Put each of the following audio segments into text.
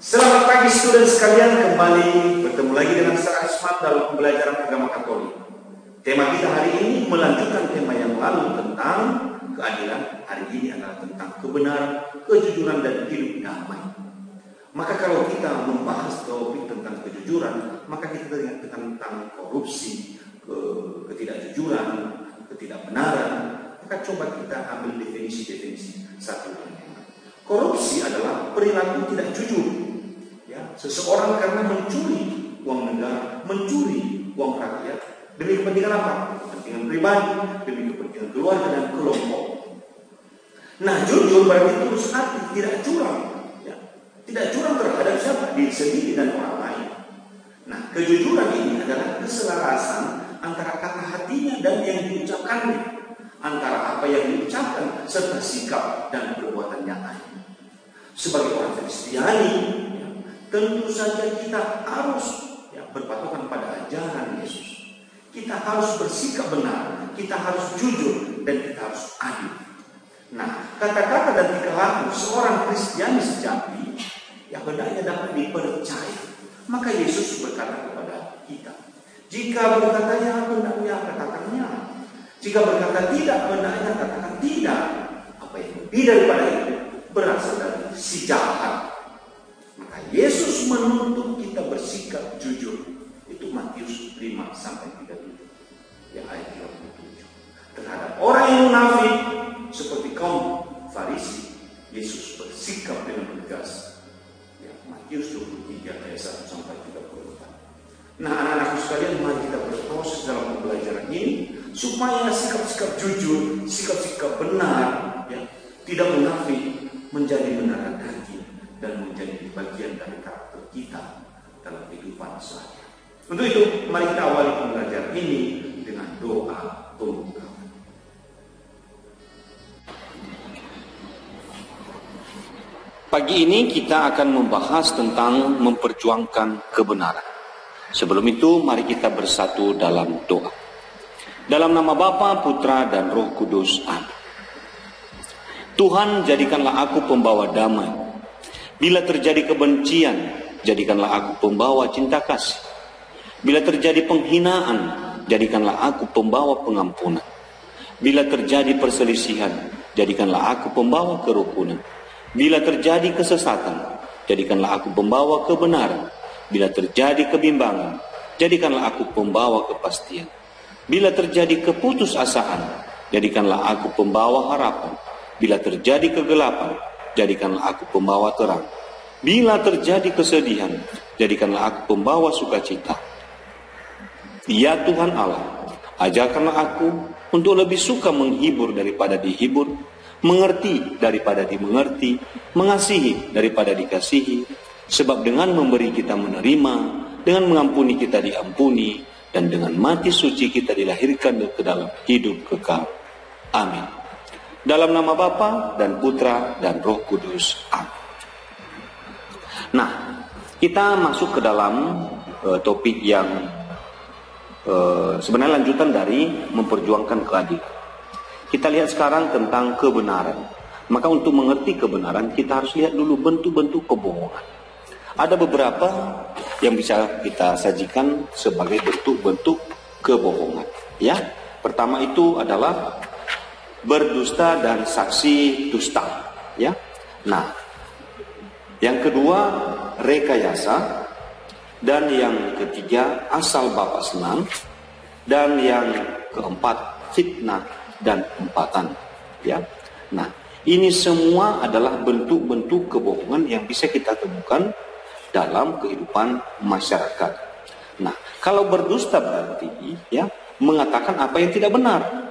Selamat pagi student sekalian, kembali bertemu lagi dengan Sir Asmat dalam pembelajaran agama Katolik. Tema kita hari ini melanjutkan tema yang lalu tentang keadilan. Hari ini adalah tentang kebenaran, kejujuran dan hidup damai. Maka kalau kita membahas topik tentang kejujuran, maka kita teringat tentang korupsi, ketidakjujuran, ketidakbenaran. Maka coba kita ambil definisi-definisi satu. Korupsi adalah perilaku tidak jujur. Ya, seseorang karena mencuri uang negara, mencuri uang rakyat demi kepentingan apa? Kepentingan pribadi, demi kepentingan keluarga dan kelompok. Nah, jujur berarti tulus hati, tidak curang. Ya, tidak curang terhadap siapa? Diri sendiri dan orang lain. Nah, kejujuran ini adalah keselarasan antara kata hatinya dan yang diucapkannya, antara apa yang diucapkan serta sikap dan perbuatan nyatanya. Sebagai orang Kristiani, tentu saja kita harus berpatokan pada ajaran Yesus. Kita harus bersikap benar, kita harus jujur, dan kita harus adil. Nah, kata-kata dan tingkah laku seorang Kristiani sejati hendaknya dapat dipercaya. Maka Yesus berkata kepada kita, jika berkata ya, hendaknya katakannya. Jika berkata tidak, hendaknya katakan tidak. Apa yang lebih daripada itu berasal dari si jahat. Maka Yesus menuntut kita bersikap jujur. Itu Matius 5-37. Ya, ayat 37. Terhadap orang yang munafik seperti kaum Farisi, Yesus bersikap dengan tegas. Ya, Matius 23 ayat 1-34. Nah, anak-anakku sekalian, mari kita berproses dalam pembelajaran ini supaya sikap-sikap jujur, sikap-sikap benar, tidak munafik, menjadi menara hati dan menjadi bagian dari karakter kita dalam kehidupan sehari-hari. Untuk itu, mari kita awali pembelajaran ini dengan doa pembukaan. Pagi ini kita akan membahas tentang memperjuangkan kebenaran. Sebelum itu, mari kita bersatu dalam doa. Dalam nama Bapa, Putra, dan Roh Kudus. Amin. Tuhan, jadikanlah aku pembawa damai. Bila terjadi kebencian, jadikanlah aku pembawa cinta kasih. Bila terjadi penghinaan, jadikanlah aku pembawa pengampunan. Bila terjadi perselisihan, jadikanlah aku pembawa kerukunan. Bila terjadi kesesatan, jadikanlah aku pembawa kebenaran. Bila terjadi kebimbangan, jadikanlah aku pembawa kepastian. Bila terjadi keputusasaan, jadikanlah aku pembawa harapan. Bila terjadi kegelapan, jadikanlah aku pembawa terang. Bila terjadi kesedihan, jadikanlah aku pembawa sukacita. Ya Tuhan Allah, ajarkanlah aku untuk lebih suka menghibur daripada dihibur, mengerti daripada dimengerti, mengasihi daripada dikasihi. Sebab dengan memberi kita menerima, dengan mengampuni kita diampuni, dan dengan mati suci kita dilahirkan ke dalam hidup kekal. Amin. Dalam nama Bapa dan Putra dan Roh Kudus. Amin. Nah, kita masuk ke dalam topik yang sebenarnya lanjutan dari memperjuangkan keadilan. Kita lihat sekarang tentang kebenaran. Maka untuk mengerti kebenaran, kita harus lihat dulu bentuk-bentuk kebohongan. Ada beberapa yang bisa kita sajikan sebagai bentuk-bentuk kebohongan. Ya, pertama itu adalah berdusta dan saksi dusta, ya. Nah, yang kedua rekayasa, dan yang ketiga asal bapak senang, dan yang keempat fitnah dan umpatan, ya. Nah, ini semua adalah bentuk-bentuk kebohongan yang bisa kita temukan dalam kehidupan masyarakat. Nah, kalau berdusta berarti mengatakan apa yang tidak benar.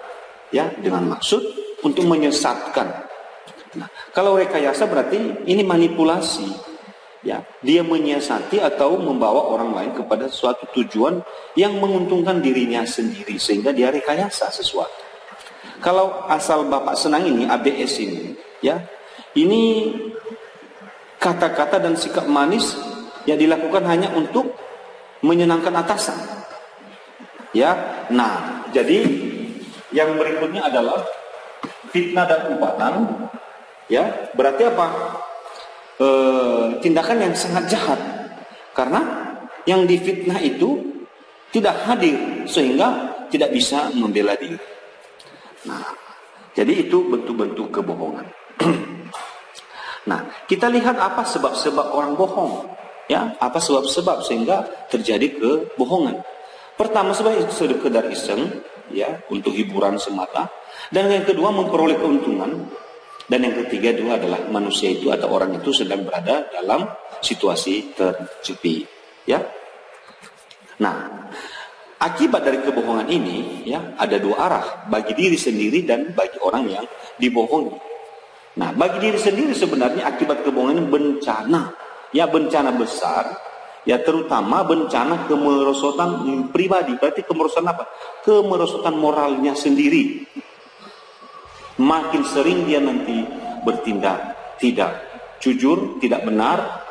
Dengan maksud untuk menyesatkan. Nah, kalau rekayasa berarti ini manipulasi. Dia menyiasati atau membawa orang lain kepada suatu tujuan yang menguntungkan dirinya sendiri sehingga dia rekayasa sesuatu. Kalau asal bapak senang ini, ABS ini, ini kata-kata dan sikap manis yang dilakukan hanya untuk menyenangkan atasan. Nah, jadi yang berikutnya adalah fitnah dan umpatan. Berarti apa? tindakan yang sangat jahat, karena yang difitnah itu tidak hadir sehingga tidak bisa membela diri. Nah, jadi itu bentuk-bentuk kebohongan. Nah, kita lihat apa sebab-sebab orang bohong, ya, apa sebab-sebab sehingga terjadi kebohongan. Pertama, sebagai sekedar iseng, ya, untuk hiburan semata, dan yang kedua memperoleh keuntungan, dan yang ketiga itu adalah manusia itu atau orang itu sedang berada dalam situasi terjepit, ya. Nah, akibat dari kebohongan ini, ya, ada dua arah, bagi diri sendiri dan bagi orang yang dibohongi. Nah, bagi diri sendiri sebenarnya akibat kebohongan ini bencana, ya, bencana besar, ya, terutama bencana kemerosotan pribadi. Berarti kemerosotan apa? Kemerosotan moralnya sendiri. Makin sering dia nanti bertindak tidak jujur, tidak benar,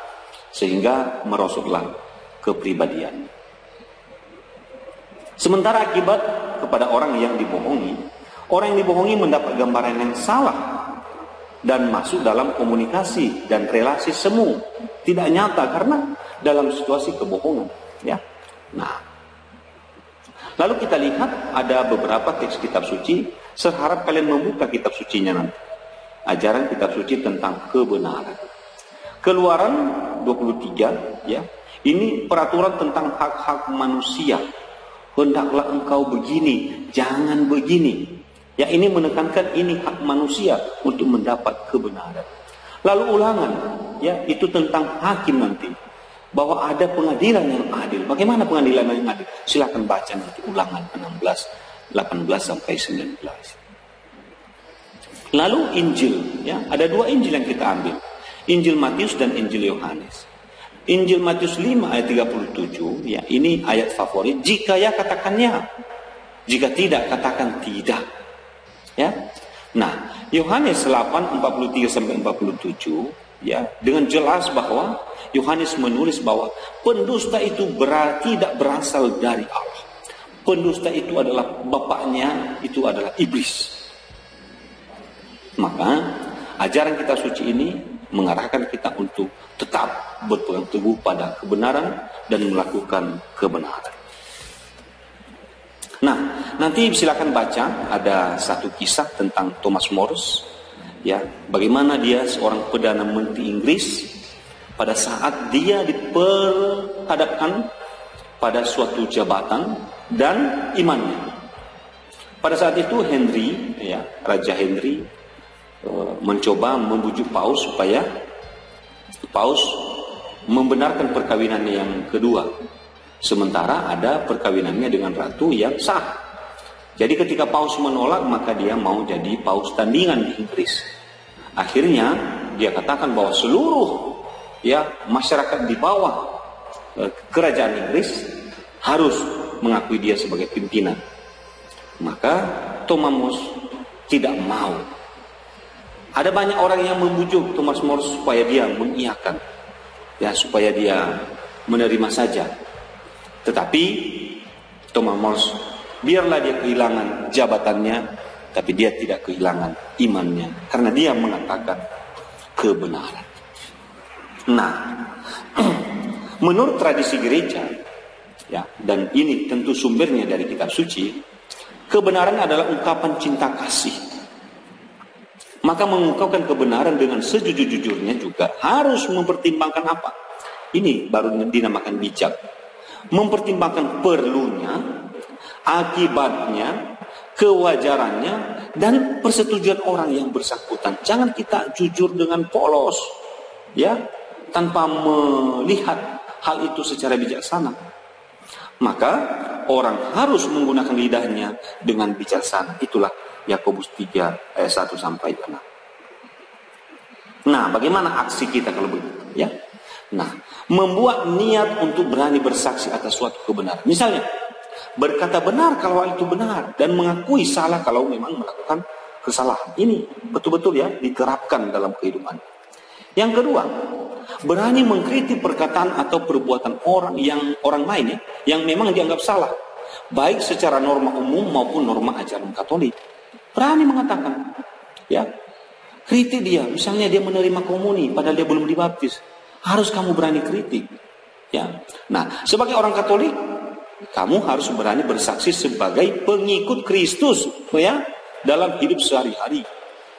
sehingga merosotlah kepribadian. Sementara akibat kepada orang yang dibohongi mendapat gambaran yang salah dan masuk dalam komunikasi dan relasi semu, tidak nyata karena dalam situasi kebohongan, ya. Nah, lalu kita lihat ada beberapa teks kitab suci. Saya harap kalian membuka kitab sucinya nanti. Ajaran kitab suci tentang kebenaran. Keluaran 23, ya. Ini peraturan tentang hak-hak manusia. Hendaklah engkau begini, jangan begini. Ya, ini menekankan ini hak manusia untuk mendapat kebenaran. Lalu Ulangan, ya, itu tentang hakim nanti, bahwa ada pengadilan yang adil. Bagaimana pengadilan yang adil? Silakan baca nanti Ulangan 16, 18 sampai 19. Lalu Injil, ya, ada dua Injil yang kita ambil. Injil Matius dan Injil Yohanes. Injil Matius 5 ayat 37, ya, ini ayat favorit. Jika ya, katakan ya. Jika tidak, katakan tidak. Ya. Nah, Yohanes 8 43 sampai 47, ya, dengan jelas bahwa Yohanes menulis bahwa pendusta itu tidak berasal dari Allah. Pendusta itu adalah bapaknya, itu adalah iblis. Maka ajaran kitab suci ini mengarahkan kita untuk tetap berpegang teguh pada kebenaran dan melakukan kebenaran. Nah, nanti silakan baca, ada satu kisah tentang Thomas More, ya, bagaimana dia seorang perdana menteri Inggris pada saat dia diperhadapkan pada suatu jabatan dan imannya. Pada saat itu Henry, ya, Raja Henry mencoba membujuk Paus supaya Paus membenarkan perkawinannya yang kedua. Sementara ada perkawinannya dengan ratu yang sah. Jadi ketika Paus menolak, maka dia mau jadi Paus tandingan di Inggris. Akhirnya dia katakan bahwa seluruh, ya, masyarakat di bawah kerajaan Inggris harus mengakui dia sebagai pimpinan. Maka Thomas More tidak mau. Ada banyak orang yang membujuk Thomas More supaya dia mengiyakan, ya, supaya dia menerima saja. Tetapi Thomas More, biarlah dia kehilangan jabatannya, tapi dia tidak kehilangan imannya, karena dia mengatakan kebenaran. Nah, menurut tradisi gereja, ya, dan ini tentu sumbernya dari kitab suci, kebenaran adalah ungkapan cinta kasih. Maka mengungkapkan kebenaran dengan sejujur-jujurnya juga harus mempertimbangkan apa? Ini baru dinamakan bijak. Mempertimbangkan perlunya, akibatnya, kewajarannya, dan persetujuan orang yang bersangkutan. Jangan kita jujur dengan polos, ya, tanpa melihat hal itu secara bijaksana. Maka orang harus menggunakan lidahnya dengan bijaksana. Itulah Yakobus 3 ayat 1 sampai 6. Nah, bagaimana aksi kita kalau begitu, ya? Nah, membuat niat untuk berani bersaksi atas suatu kebenaran. Misalnya, berkata benar kalau itu benar dan mengakui salah kalau memang melakukan kesalahan. Ini betul-betul, ya, diterapkan dalam kehidupan. Yang kedua, berani mengkritik perkataan atau perbuatan orang lain, ya, yang memang dianggap salah, baik secara norma umum maupun norma ajaran Katolik. Berani mengatakan, ya. Kritik dia, misalnya dia menerima komuni padahal dia belum dibaptis. Harus kamu berani kritik. Ya. Nah, sebagai orang Katolik, kamu harus berani bersaksi sebagai pengikut Kristus, ya, dalam hidup sehari-hari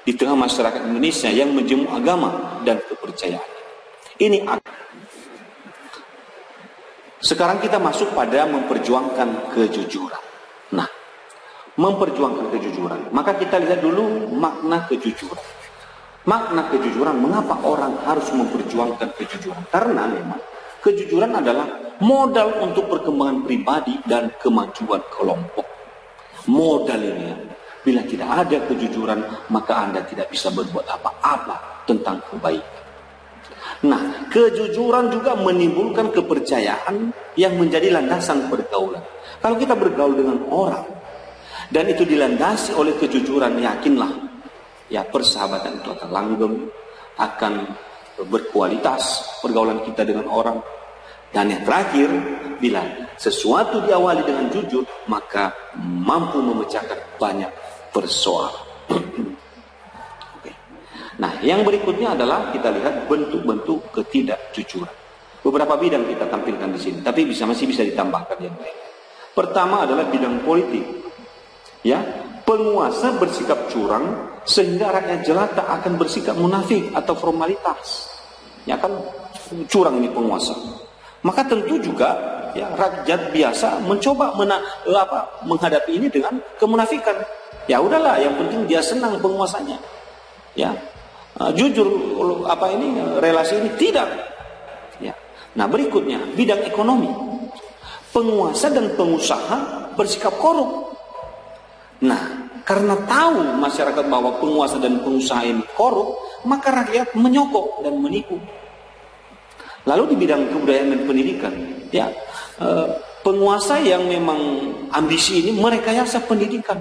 di tengah masyarakat Indonesia yang menjemu agama dan kepercayaan. Ini sekarang kita masuk pada memperjuangkan kejujuran. Nah, memperjuangkan kejujuran. Maka kita lihat dulu makna kejujuran. Makna kejujuran, mengapa orang harus memperjuangkan kejujuran? Karena memang kejujuran adalah modal untuk perkembangan pribadi dan kemajuan kelompok. Modal ini, bila tidak ada kejujuran, maka Anda tidak bisa berbuat apa-apa tentang kebaikan. Nah, kejujuran juga menimbulkan kepercayaan yang menjadi landasan pergaulan. Kalau kita bergaul dengan orang dan itu dilandasi oleh kejujuran, yakinlah, ya, persahabatan itu akan langgeng, akan berkualitas pergaulan kita dengan orang. Dan yang terakhir, bila sesuatu diawali dengan jujur, maka mampu memecahkan banyak persoalan. Oke. Nah, yang berikutnya adalah kita lihat bentuk-bentuk ketidakjujuran. Beberapa bidang kita tampilkan di sini, tapi masih bisa ditambahkan yang lain. Pertama adalah bidang politik. Ya, penguasa bersikap curang sehingga rakyat jelata akan bersikap munafik atau formalitas. Ya kan, curang ini penguasa. Maka tentu juga, ya, rakyat biasa mencoba menghadapi ini dengan kemunafikan. Ya udahlah, yang penting dia senang penguasanya. Ya, jujur relasi ini tidak. Ya. Nah, berikutnya bidang ekonomi. Penguasa dan pengusaha bersikap korup. Nah, karena tahu masyarakat bahwa penguasa dan pengusaha ini korup, maka rakyat menyokong dan menipu. Lalu di bidang kebudayaan dan pendidikan, ya, penguasa yang memang ambisi ini merekayasa pendidikan,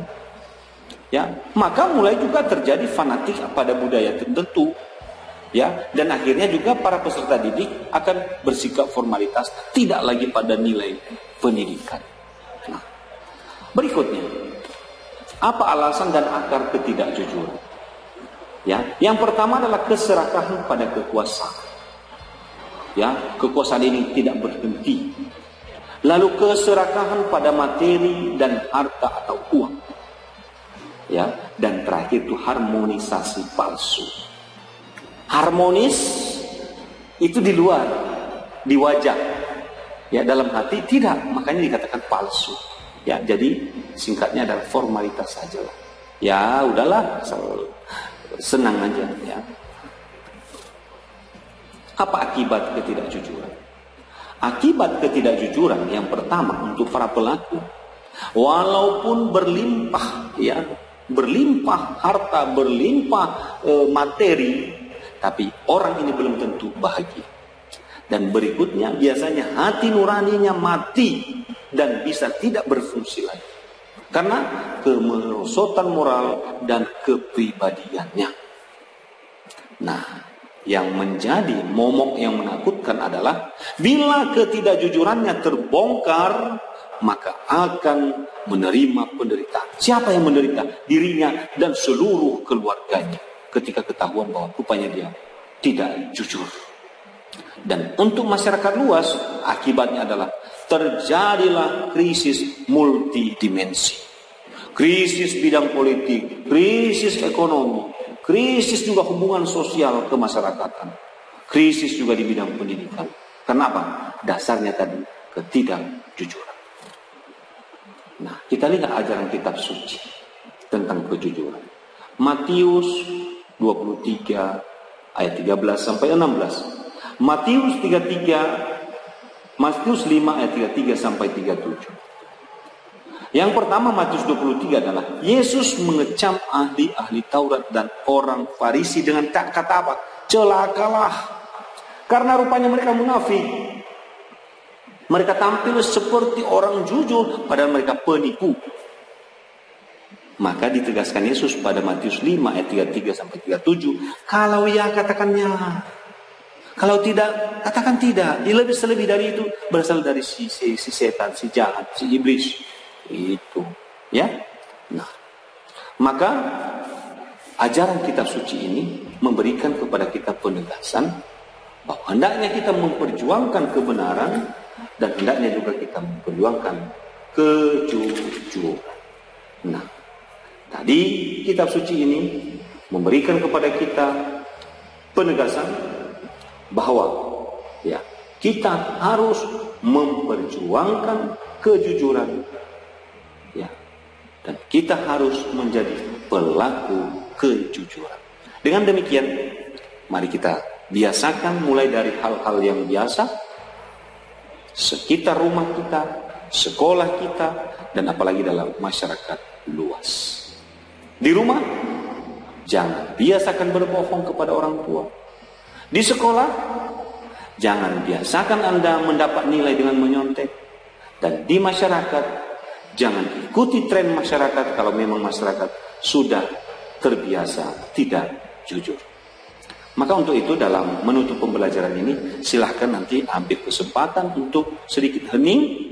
ya, maka mulai juga terjadi fanatik pada budaya tertentu, ya, dan akhirnya juga para peserta didik akan bersikap formalitas, tidak lagi pada nilai pendidikan. Nah, berikutnya, apa alasan dan akar ketidakjujuran? Ya, yang pertama adalah keserakahan pada kekuasaan. Ya, kekuasaan ini tidak berhenti. Lalu keserakahan pada materi dan harta atau uang. Ya, dan terakhir itu harmonisasi palsu. Harmonis itu di luar, di wajah. Ya, dalam hati tidak, makanya dikatakan palsu. Ya, jadi singkatnya adalah formalitas saja lah. Ya, udahlah, senang aja, ya. Apa akibat ketidakjujuran? Akibat ketidakjujuran yang pertama untuk para pelaku, walaupun berlimpah, ya, berlimpah harta, berlimpah materi, tapi orang ini belum tentu bahagia. Dan berikutnya biasanya hati nuraninya mati dan bisa tidak berfungsi lagi karena kemerosotan moral dan kepribadiannya. Nah, yang menjadi momok yang menakutkan adalah bila ketidakjujurannya terbongkar, maka akan menerima penderitaan. Siapa yang menderita? Dirinya dan seluruh keluarganya ketika ketahuan bahwa rupanya dia tidak jujur. Dan untuk masyarakat luas, akibatnya adalah terjadilah krisis multidimensi. Krisis bidang politik, krisis ekonomi, krisis juga hubungan sosial kemasyarakatan, krisis juga di bidang pendidikan. Kenapa? Dasarnya tadi ketidakjujuran. Nah, kita lihat ajaran kitab suci tentang kejujuran. Matius 23 ayat 13 sampai 16. Matius 5 ayat 33 sampai 37. Yang pertama Matius 23 adalah Yesus mengecam ahli-ahli Taurat dan orang Farisi dengan kata apa? Celakalah. Karena rupanya mereka munafik. Mereka tampil seperti orang jujur padahal mereka penipu. Maka ditegaskan Yesus pada Matius 5 ayat 33 sampai 37, kalau ya katakannya. Kalau tidak, katakan tidak. Selebih dari itu berasal dari si setan, si jahat, si iblis. Itu, ya. Nah, maka ajaran kitab suci ini memberikan kepada kita penegasan bahwa hendaknya kita memperjuangkan kebenaran dan hendaknya juga kita memperjuangkan kejujuran. Nah, tadi kitab suci ini memberikan kepada kita penegasan bahwa ya, kita harus memperjuangkan kejujuran, ya, dan kita harus menjadi pelaku kejujuran. Dengan demikian, mari kita biasakan mulai dari hal-hal yang biasa, sekitar rumah kita, sekolah kita, dan apalagi dalam masyarakat luas. Di rumah, jangan biasakan berbohong kepada orang tua. Di sekolah, jangan biasakan Anda mendapat nilai dengan menyontek. Dan di masyarakat, jangan ikuti tren masyarakat kalau memang masyarakat sudah terbiasa tidak jujur. Maka untuk itu dalam menutup pembelajaran ini, silahkan nanti ambil kesempatan untuk sedikit hening